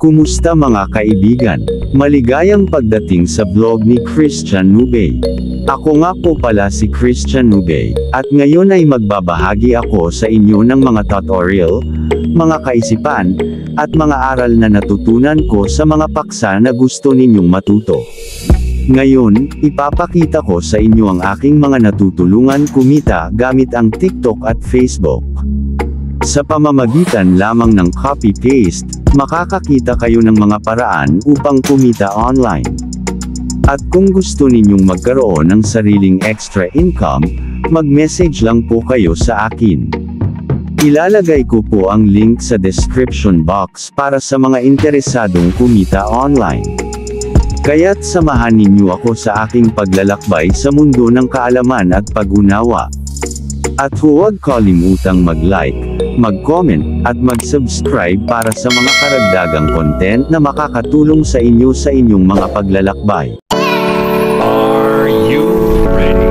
Kumusta mga kaibigan? Maligayang pagdating sa vlog ni Christian Nubay. Ako nga po pala si Christian Nubay, at ngayon ay magbabahagi ako sa inyo ng mga tutorial, mga kaisipan, at mga aral na natutunan ko sa mga paksa na gusto ninyong matuto. Ngayon, ipapakita ko sa inyo ang aking mga natutulungan kumita gamit ang TikTok at Facebook. Sa pamamagitan lamang ng copy-paste, makakakita kayo ng mga paraan upang kumita online. At kung gusto ninyong magkaroon ng sariling extra income, mag-message lang po kayo sa akin. Ilalagay ko po ang link sa description box para sa mga interesadong kumita online. Kaya't samahan ninyo ako sa aking paglalakbay sa mundo ng kaalaman at pag-unawa. At huwag kalimutang mag-like, mag-comment, at mag-subscribe para sa mga karagdagang content na makakatulong sa inyong mga paglalakbay. Are you ready?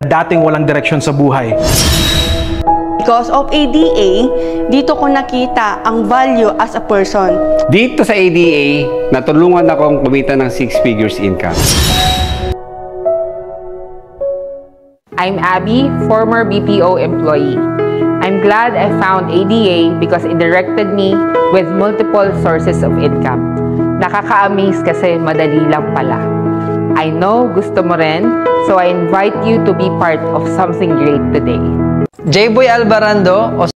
Dating walang direksyon sa buhay. Because of ADA, dito ko nakita ang value as a person. Dito sa ADA, natulungan akong kumita ng 6 figures income. I'm Abby, former BPO employee. I'm glad I found ADA because it directed me with multiple sources of income. Nakaka-amaze kasi madali lang pala. I know gusto mo rin, so I invite you to be part of something great today. J-Boy Albarando o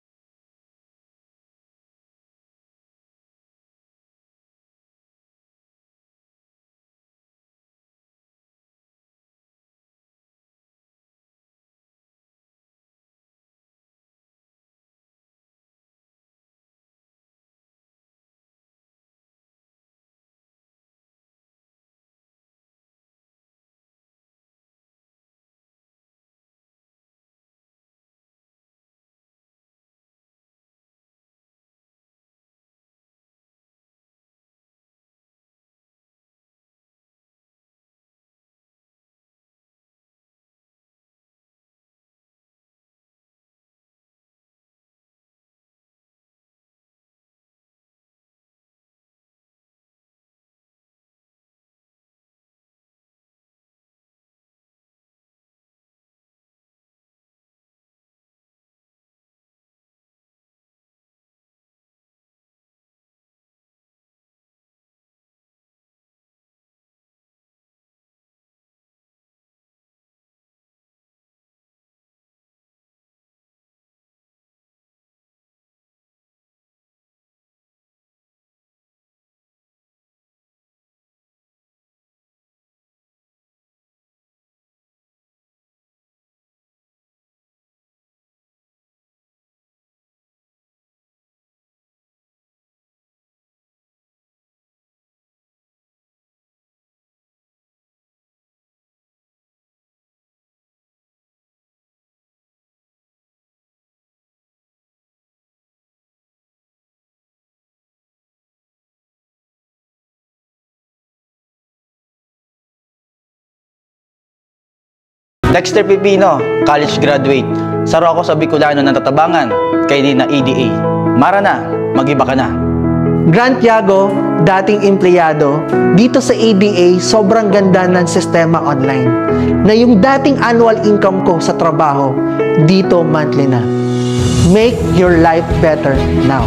Dexter Pipino, college graduate. Saro ako sa Bicolano ng Tatabangan, kay din na ADA. Mara na, mag-iba ka na. Grant Yago, dating empleyado, dito sa ADA sobrang ganda ng sistema online. Na yung dating annual income ko sa trabaho, dito monthly na. Make your life better now.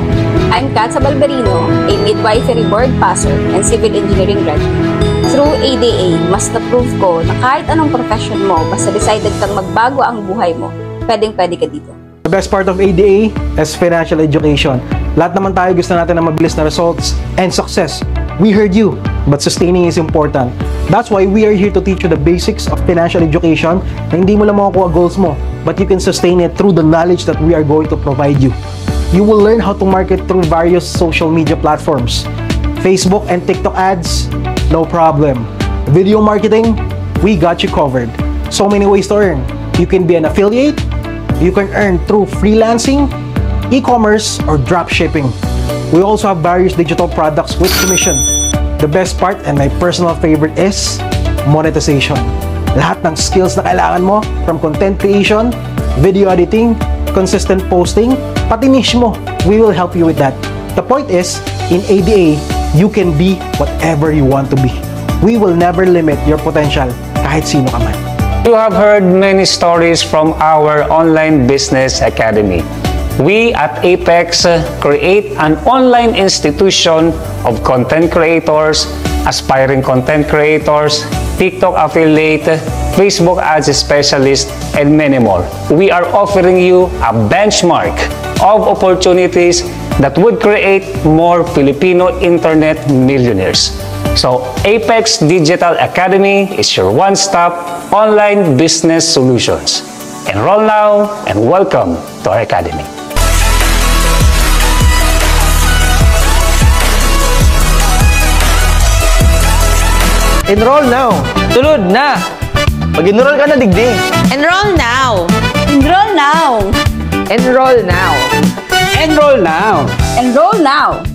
I'm Katsa Balberino, a midwifery board passer and civil engineering graduate. Through ADA, mas na-prove ko na kahit anong profession mo, basta decided kang magbago ang buhay mo, pwedeng-pwede ka dito. The best part of ADA is financial education. Lahat naman tayo gusto natin ng mabilis na results and success. We heard you, but sustaining is important. That's why we are here to teach you the basics of financial education na hindi mo lang makukuha goals mo, but you can sustain it through the knowledge that we are going to provide you. You will learn how to market through various social media platforms. Facebook and TikTok ads, no problem. Video marketing, we got you covered. So many ways to earn. You can be an affiliate, you can earn through freelancing, e-commerce, or drop shipping. We also have various digital products with commission. The best part and my personal favorite is monetization. Lahat ng skills na kailangan mo, from content creation, video editing, consistent posting, pati niche mo, we will help you with that. The point is, in ADA, you can be whatever you want to be. We will never limit your potential kahit sino ka man. You have heard many stories from our online business academy. We at Apex create an online institution of content creators, aspiring content creators, TikTok affiliate, Facebook ads specialist, and many more. We are offering you a benchmark of opportunities that would create more Filipino internet millionaires. So, Apex Digital Academy is your one-stop online business solutions. Enroll now and welcome to our academy. Enroll now! Tulod na! Pag-enroll ka na, digdi! Enroll now! Enroll now! Enroll now! Enroll now! Enroll now!